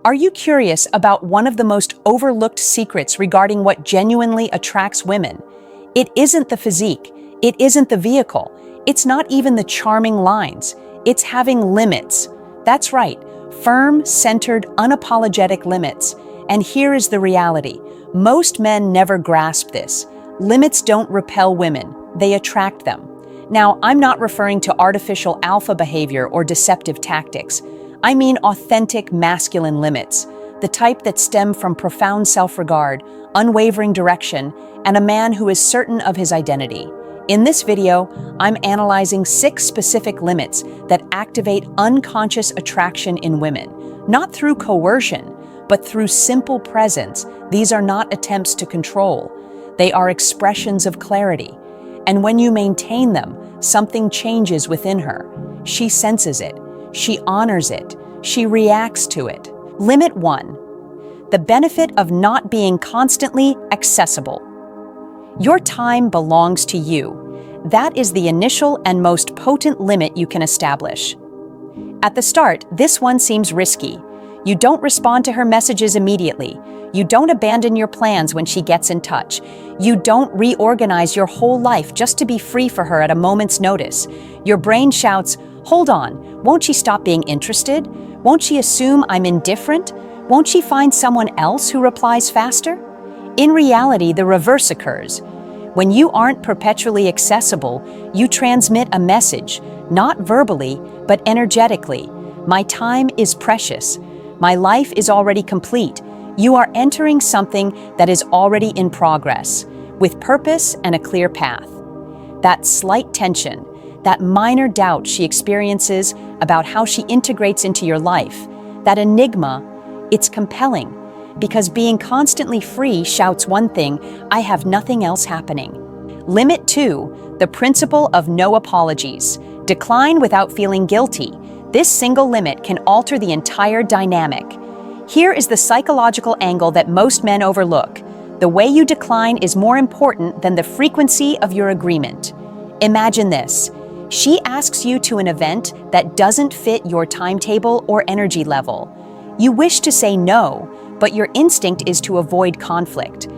Are you curious about one of the most overlooked secrets regarding what genuinely attracts women? It isn't the physique, it isn't the vehicle, it's not even the charming lines, it's having limits. That's right, firm, centered, unapologetic limits. And here is the reality. Most men never grasp this. Limits don't repel women, they attract them. Now, I'm not referring to artificial alpha behavior or deceptive tactics. I mean authentic masculine limits, the type that stem from profound self-regard, unwavering direction, and a man who is certain of his identity. In this video, I'm analyzing 6 specific limits that activate unconscious attraction in women, not through coercion, but through simple presence. These are not attempts to control. They are expressions of clarity. And when you maintain them, something changes within her. She senses it. She honors it. She reacts to it. Limit 1. The benefit of not being constantly accessible. Your time belongs to you. That is the initial and most potent limit you can establish. At the start, this one seems risky. You don't respond to her messages immediately. You don't abandon your plans when she gets in touch. You don't reorganize your whole life just to be free for her at a moment's notice. Your brain shouts, "Hold on, won't she stop being interested? Won't she assume I'm indifferent? Won't she find someone else who replies faster?" In reality, the reverse occurs. When you aren't perpetually accessible, you transmit a message, not verbally, but energetically. My time is precious. My life is already complete. You are entering something that is already in progress, with purpose and a clear path. That slight tension, that minor doubt she experiences about how she integrates into your life, that enigma, it's compelling, because being constantly free shouts one thing: I have nothing else happening. Limit 2, the principle of no apologies. Decline without feeling guilty. This single limit can alter the entire dynamic. Here is the psychological angle that most men overlook. The way you decline is more important than the frequency of your agreement. Imagine this. She asks you to an event that doesn't fit your timetable or energy level. You wish to say no, but your instinct is to avoid conflict.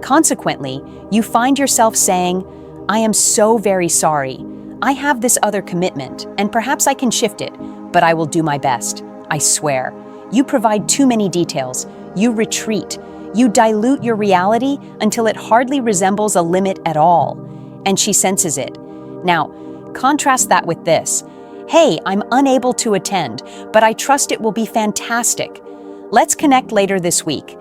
Consequently, you find yourself saying, "I am so very sorry. I have this other commitment, and perhaps I can shift it, but I will do my best. I swear." You provide too many details. You retreat. You dilute your reality until it hardly resembles a limit at all. And she senses it. Now, contrast that with this. "Hey, I'm unable to attend, but I trust it will be fantastic. Let's connect later this week."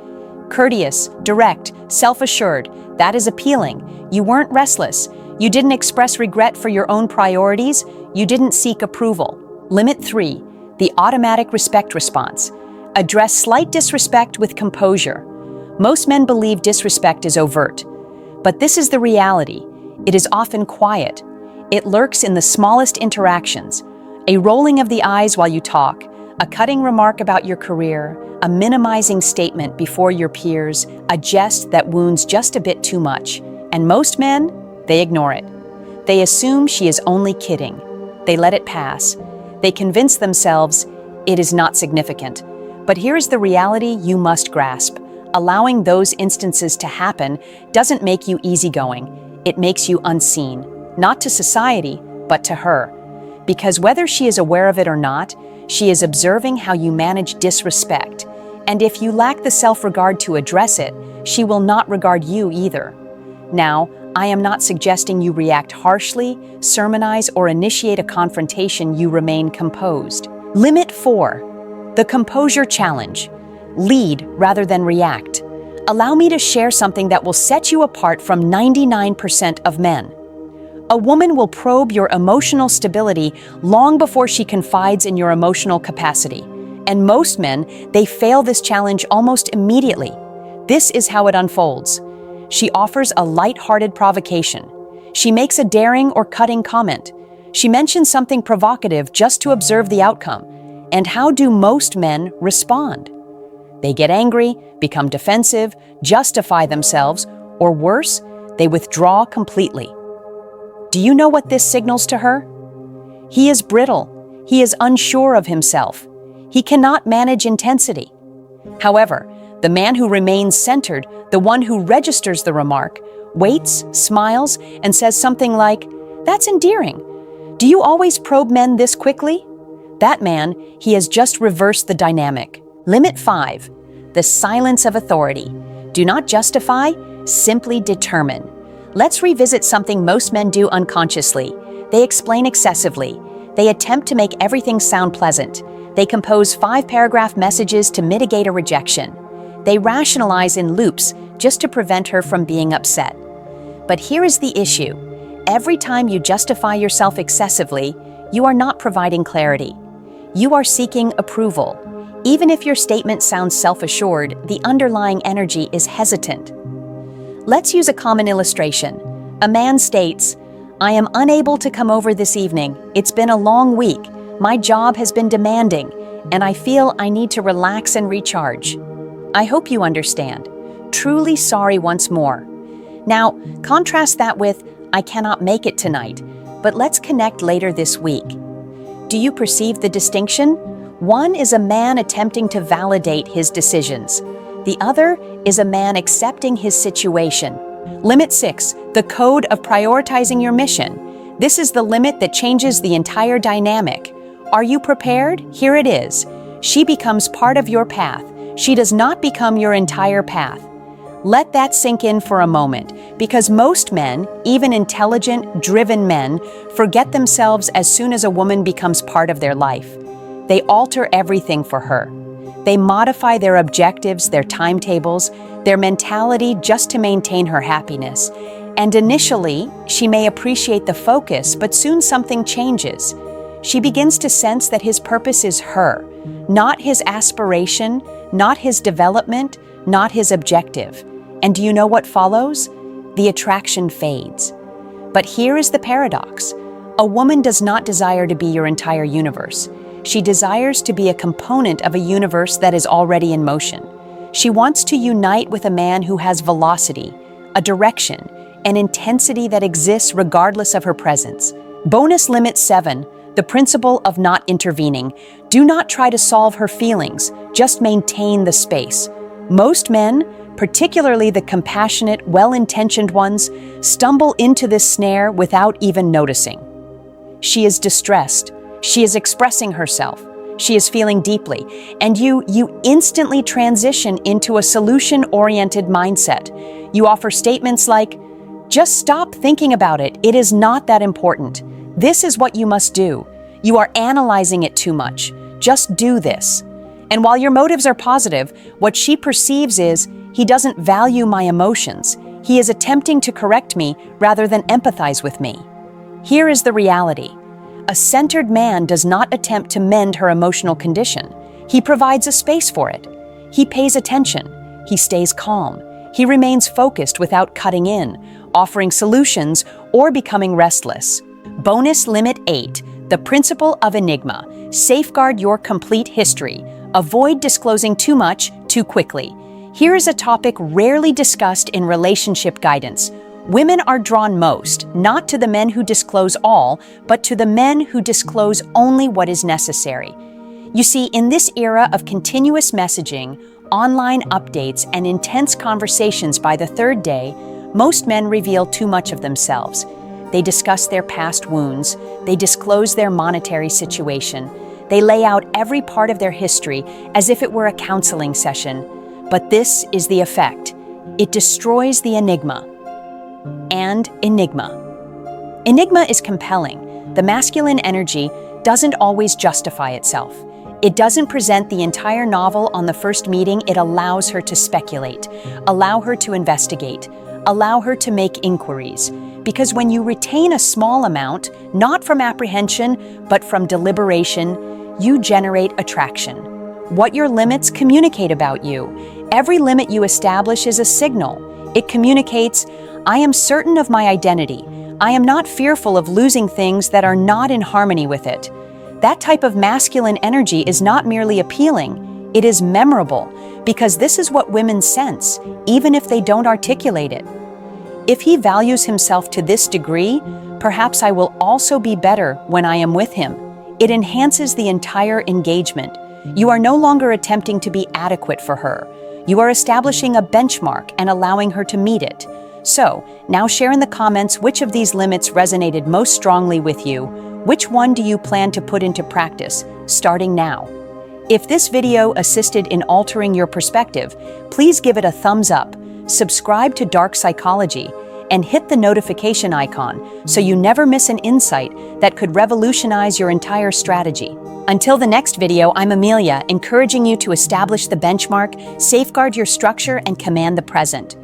Courteous, direct, self-assured. That is appealing. You weren't restless. You didn't express regret for your own priorities. You didn't seek approval. Limit 3, the automatic respect response. Address slight disrespect with composure. Most men believe disrespect is overt, but this is the reality. It is often quiet. It lurks in the smallest interactions. A rolling of the eyes while you talk, a cutting remark about your career, a minimizing statement before your peers, a jest that wounds just a bit too much. And most men, they ignore it. They assume she is only kidding. They let it pass. They convince themselves it is not significant. But here is the reality you must grasp. Allowing those instances to happen doesn't make you easygoing. It makes you unseen, not to society, but to her. Because whether she is aware of it or not, she is observing how you manage disrespect. And if you lack the self-regard to address it, she will not regard you either. Now, I am not suggesting you react harshly, sermonize, or initiate a confrontation. You remain composed. Limit 4. The composure challenge. Lead rather than react. Allow me to share something that will set you apart from 99% of men. A woman will probe your emotional stability long before she confides in your emotional capacity. And most men, they fail this challenge almost immediately. This is how it unfolds. She offers a light-hearted provocation. She makes a daring or cutting comment. She mentions something provocative just to observe the outcome. And how do most men respond? They get angry, become defensive, justify themselves, or worse, they withdraw completely. Do you know what this signals to her? He is brittle. He is unsure of himself. He cannot manage intensity. However, the man who remains centered, the one who registers the remark, waits, smiles, and says something like, "That's endearing. Do you always probe men this quickly?" That man, he has just reversed the dynamic. Limit 5. The silence of authority. Do not justify, simply determine. Let's revisit something most men do unconsciously. They explain excessively. They attempt to make everything sound pleasant. They compose 5-paragraph messages to mitigate a rejection. They rationalize in loops just to prevent her from being upset. But here is the issue. Every time you justify yourself excessively, you are not providing clarity. You are seeking approval. Even if your statement sounds self-assured, the underlying energy is hesitant. Let's use a common illustration. A man states, "I am unable to come over this evening. It's been a long week. My job has been demanding, and I feel I need to relax and recharge. I hope you understand. Truly sorry once more." Now, contrast that with, "I cannot make it tonight, but let's connect later this week." Do you perceive the distinction? One is a man attempting to validate his decisions. The other is a man accepting his situation. Limit 6, the code of prioritizing your mission. This is the limit that changes the entire dynamic. Are you prepared? Here it is. She becomes part of your path. She does not become your entire path. Let that sink in for a moment, because most men, even intelligent, driven men, forget themselves as soon as a woman becomes part of their life. They alter everything for her. They modify their objectives, their timetables, their mentality just to maintain her happiness. And initially, she may appreciate the focus, but soon something changes. She begins to sense that his purpose is her, not his aspiration, not his development, not his objective. And do you know what follows? The attraction fades. But here is the paradox. A woman does not desire to be your entire universe. She desires to be a component of a universe that is already in motion. She wants to unite with a man who has velocity, a direction, an intensity that exists regardless of her presence. Bonus limit 7, the principle of not intervening. Do not try to solve her feelings, just maintain the space. Most men, particularly the compassionate, well-intentioned ones, stumble into this snare without even noticing. She is distressed. She is expressing herself. She is feeling deeply. And you instantly transition into a solution-oriented mindset. You offer statements like, "Just stop thinking about it. It is not that important. This is what you must do. You are analyzing it too much. Just do this." And while your motives are positive, what she perceives is, "He doesn't value my emotions. He is attempting to correct me rather than empathize with me." Here is the reality. A centered man does not attempt to mend her emotional condition. He provides a space for it. He pays attention. He stays calm. He remains focused without cutting in, offering solutions, or becoming restless. Bonus limit 8, the principle of enigma. Safeguard your complete history. Avoid disclosing too much too quickly. Here is a topic rarely discussed in relationship guidance. Women are drawn most, not to the men who disclose all, but to the men who disclose only what is necessary. You see, in this era of continuous messaging, online updates, and intense conversations by the third day, most men reveal too much of themselves. They discuss their past wounds, they disclose their monetary situation, they lay out every part of their history as if it were a counseling session. But this is the effect. It destroys the enigma. And enigma. Enigma is compelling. The masculine energy doesn't always justify itself. It doesn't present the entire novel on the first meeting. It allows her to speculate, allow her to investigate, allow her to make inquiries. Because when you retain a small amount, not from apprehension, but from deliberation, you generate attraction. What your limits communicate about you. Every limit you establish is a signal. It communicates, "I am certain of my identity. I am not fearful of losing things that are not in harmony with it." That type of masculine energy is not merely appealing, it is memorable, because this is what women sense, even if they don't articulate it. If he values himself to this degree, perhaps I will also be better when I am with him. It enhances the entire engagement. You are no longer attempting to be adequate for her. You are establishing a benchmark and allowing her to meet it. So, now share in the comments which of these limits resonated most strongly with you. Which one do you plan to put into practice, starting now? If this video assisted in altering your perspective, please give it a thumbs up, subscribe to Dark Psychology, and hit the notification icon so you never miss an insight that could revolutionize your entire strategy. Until the next video, I'm Amelia, encouraging you to establish the benchmark, safeguard your structure, and command the present.